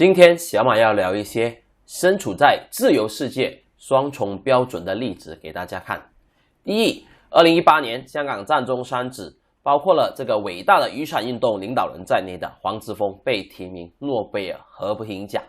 今天小马要聊一些身处在自由世界双重标准的例子给大家看。第一，2018年香港战中三子，包括了这个伟大的雨伞运动领导人在内的黄之锋被提名诺贝尔和平奖。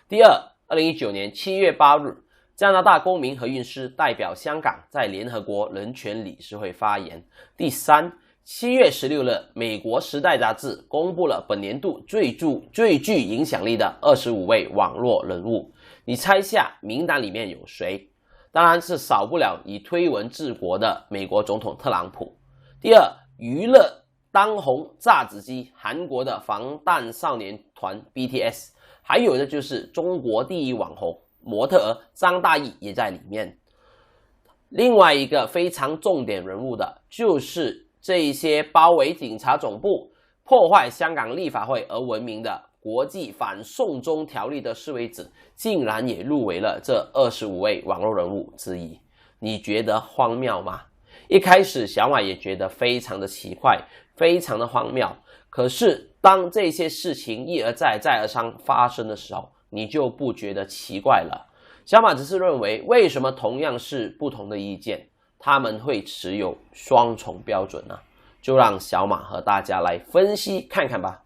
第二，2019年7月8日，加拿大公民何韵诗代表香港在联合国人权理事会发言。第三，7月16日，美国《时代》杂志公布了本年度最具影响力的25位网络人物。你猜下名单里面有谁？当然是少不了以推文治国的美国总统特朗普。第二，娱乐当红炸子鸡韩国的防弹少年团 BTS， 还有的就是中国第一网红模特儿张大奕也在里面。另外一个非常重点人物的就是这一些包围警察总部、破坏香港立法会而闻名的国际反送中条例的示威者，竟然也入围了这25位网络人物之一。你觉得荒谬吗？一开始小马也觉得非常的奇怪，非常的荒谬。可是当这些事情一而再再而三发生的时候，你就不觉得奇怪了。小马只是认为，为什么同样是不同的意见，他们会持有双重标准呢？就让小马和大家来分析看看吧。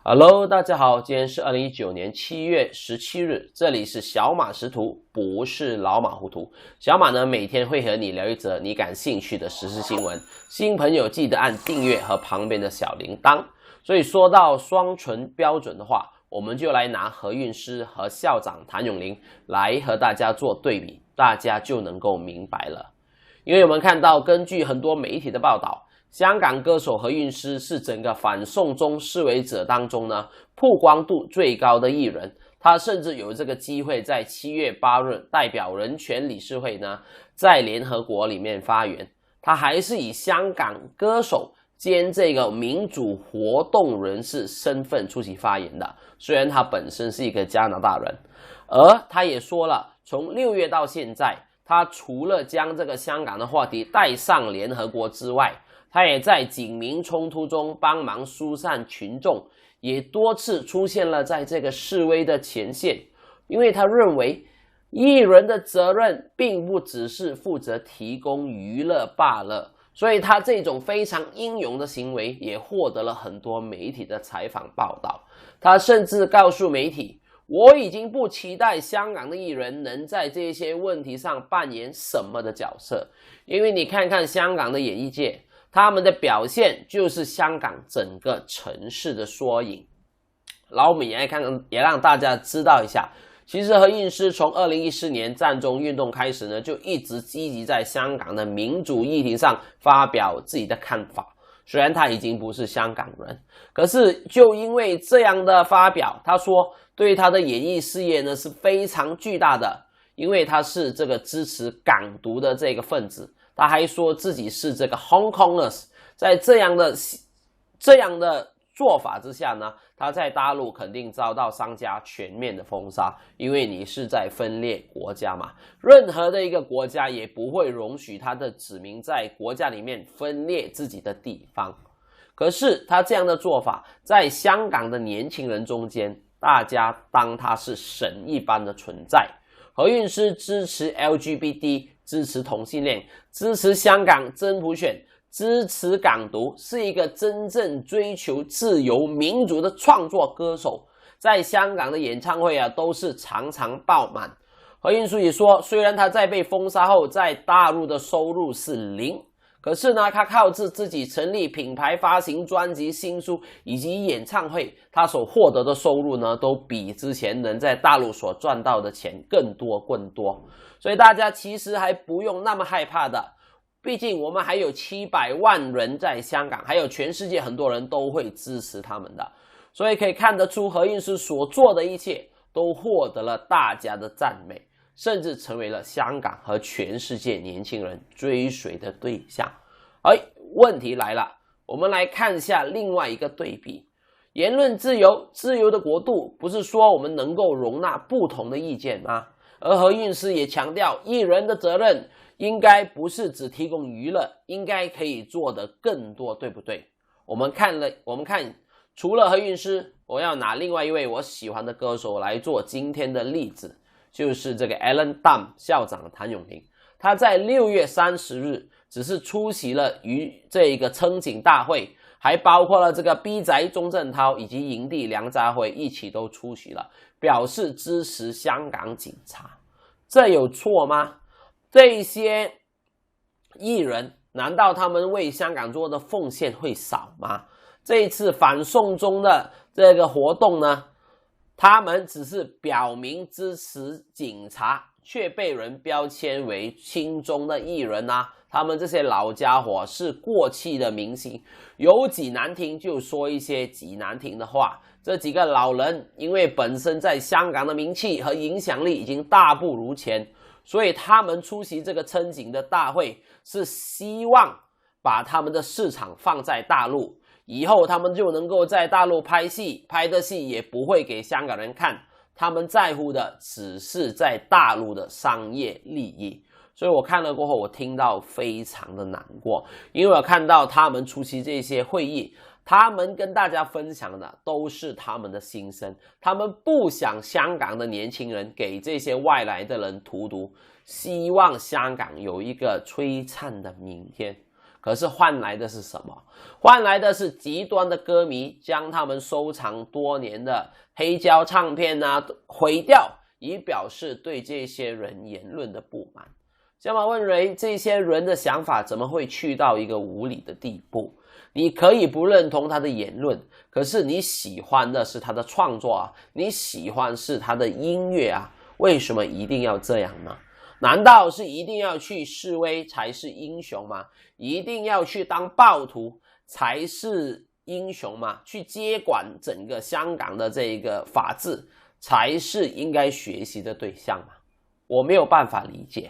Hello， 大家好，今天是2019年7月17日，这里是小马识途，不是老马糊涂。小马呢，每天会和你聊一则你感兴趣的时事新闻。新朋友记得按订阅和旁边的小铃铛。所以说到双重标准的话，我们就来拿何韵诗和校长谭咏麟来和大家做对比，大家就能够明白了。因为我们看到，根据很多媒体的报道，香港歌手何韵诗是整个反送中示威者当中呢曝光度最高的艺人，他甚至有这个机会在7月8日代表人权理事会呢在联合国里面发言。他还是以香港歌手兼这个民主活动人士身份出席发言的，虽然他本身是一个加拿大人。而他也说了，从6月到现在，他除了将这个香港的话题带上联合国之外，他也在警民冲突中帮忙疏散群众，也多次出现了在这个示威的前线。因为他认为艺人的责任并不只是负责提供娱乐罢了，所以他这种非常英勇的行为也获得了很多媒体的采访报道。他甚至告诉媒体，我已经不期待香港的艺人能在这些问题上扮演什么的角色，因为你看看香港的演艺界，他们的表现就是香港整个城市的缩影。然后我们也让大家知道一下，其实何韵诗从2014年战中运动开始呢，就一直积极在香港的民主议题上发表自己的看法。虽然他已经不是香港人，可是就因为这样的发表，他说对他的演艺事业呢是非常巨大的，因为他是这个支持港独的这个分子。他还说自己是这个 Hong Kongers， 在这样的做法之下呢，他在大陆肯定遭到商家全面的封杀，因为你是在分裂国家嘛，任何的一个国家也不会容许他的子民在国家里面分裂自己的地方。可是他这样的做法，在香港的年轻人中间，大家当他是神一般的存在。何韵诗支持 LGBT， 支持同性恋，支持香港真普选，支持港独，是一个真正追求自由民主的创作歌手。在香港的演唱会都是常常爆满。何韵诗也说，虽然他在被封杀后在大陆的收入是0，可是呢，他靠自己成立品牌、发行专辑、新书以及演唱会，他所获得的收入呢，都比之前能在大陆所赚到的钱更多。所以大家其实还不用那么害怕的，毕竟我们还有700万人在香港，还有全世界很多人都会支持他们的。所以可以看得出，何韵诗所做的一切都获得了大家的赞美，甚至成为了香港和全世界年轻人追随的对象。问题来了，我们来看一下另外一个对比。言论自由，自由的国度，不是说我们能够容纳不同的意见吗？而何韵诗也强调艺人的责任，应该不是只提供娱乐，应该可以做得更多，对不对？我们看，除了何韵诗，我要拿另外一位我喜欢的歌手来做今天的例子，就是这个 Alan Dam 校长谭咏麟。他在6月30日只是出席了这个称警大会，还包括了这个 B 仔钟镇涛以及营地梁家辉一起都出席了，表示支持香港警察。这有错吗？这些艺人难道他们为香港做的奉献会少吗？这一次反送中的这个活动呢，他们只是表明支持警察，却被人标签为亲中的艺人啊。他们这些老家伙是过气的明星，有几难听就说一些极难听的话。这几个老人因为本身在香港的名气和影响力已经大不如前，所以他们出席这个称警的大会是希望把他们的市场放在大陆，以后他们就能够在大陆拍戏，拍的戏也不会给香港人看，他们在乎的只是在大陆的商业利益。所以我看了过后，我听到非常的难过，因为我看到他们出席这些会议，他们跟大家分享的都是他们的心声，他们不想香港的年轻人给这些外来的人荼毒，希望香港有一个璀璨的明天。可是换来的是什么？换来的是极端的歌迷将他们收藏多年的黑胶唱片毁掉，以表示对这些人言论的不满。小马问为这些人的想法怎么会去到一个无理的地步？你可以不认同他的言论，可是你喜欢的是他的创作啊，你喜欢是他的音乐啊，为什么一定要这样呢？难道是一定要去示威才是英雄吗？一定要去当暴徒才是英雄吗？去接管整个香港的这个法治才是应该学习的对象吗？我没有办法理解。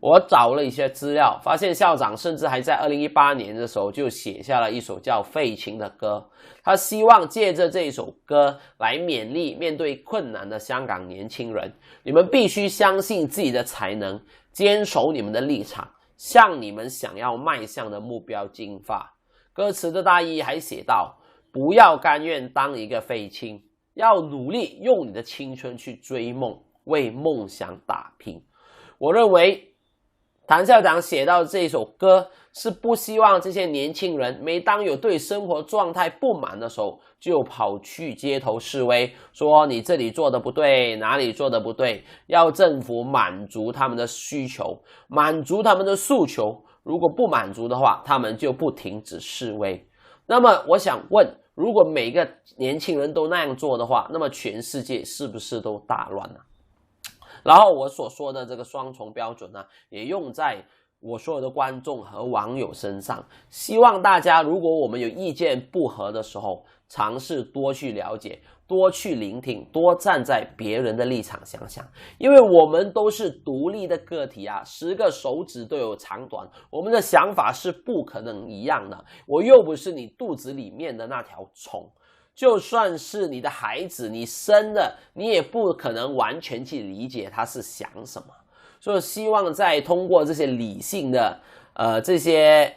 我找了一些资料，发现校长甚至还在2018年的时候就写下了一首叫《废青》的歌，他希望借着这首歌来勉励面对困难的香港年轻人，你们必须相信自己的才能，坚守你们的立场，向你们想要迈向的目标进发。歌词的大意还写道，不要甘愿当一个废青，要努力用你的青春去追梦，为梦想打拼。我认为谭校长写到这首歌是不希望这些年轻人每当有对生活状态不满的时候，就跑去街头示威，说你这里做的不对，哪里做的不对，要政府满足他们的需求，满足他们的诉求，如果不满足的话，他们就不停止示威。那么我想问，如果每个年轻人都那样做的话，那么全世界是不是都大乱了？然后我所说的这个双重标准呢，也用在我所有的观众和网友身上。希望大家如果我们有意见不合的时候，尝试多去了解，多去聆听，多站在别人的立场想想，因为我们都是独立的个体啊，10个手指都有长短，我们的想法是不可能一样的。我又不是你肚子里面的那条虫，就算是你的孩子，你生的，你也不可能完全去理解他是想什么。所以希望在通过这些理性的这些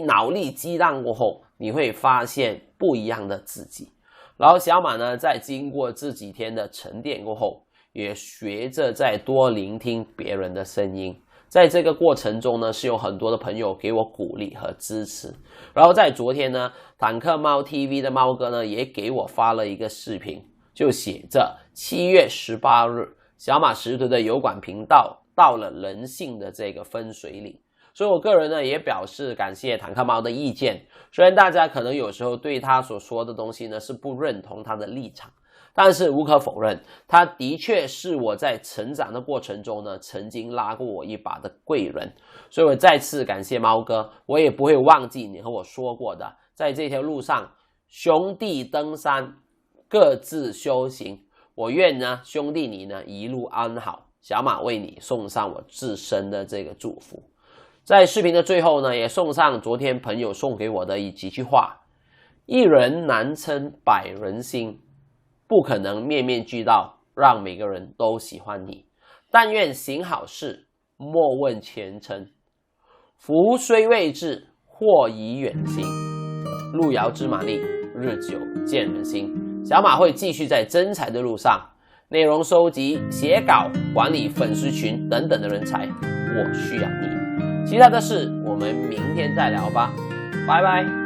脑力激荡过后，你会发现不一样的自己。然后小马呢，在经过这几天的沉淀过后，也学着再多聆听别人的声音。在这个过程中呢，是有很多的朋友给我鼓励和支持。然后在昨天呢，坦克猫 TV 的猫哥呢也给我发了一个视频，就写着7月18日小马识途的油管频道到了人性的这个分水岭。所以我个人呢也表示感谢坦克猫的意见，虽然大家可能有时候对他所说的东西呢是不认同他的立场，但是无可否认，他的确是我在成长的过程中呢曾经拉过我一把的贵人。所以我再次感谢猫哥，我也不会忘记你和我说过的，在这条路上兄弟登山各自修行，我愿呢兄弟你呢一路安好。小马为你送上我自身的这个祝福。在视频的最后呢，也送上昨天朋友送给我的几句话：一人难撑百人心，不可能面面俱到，让每个人都喜欢你。但愿行好事，莫问前程，福虽未至，祸已远行。路遥知马力，日久见人心。小马会继续在征才的路上，内容收集、写稿、管理粉丝群等等的人才，我需要你。其他的事我们明天再聊吧，拜拜。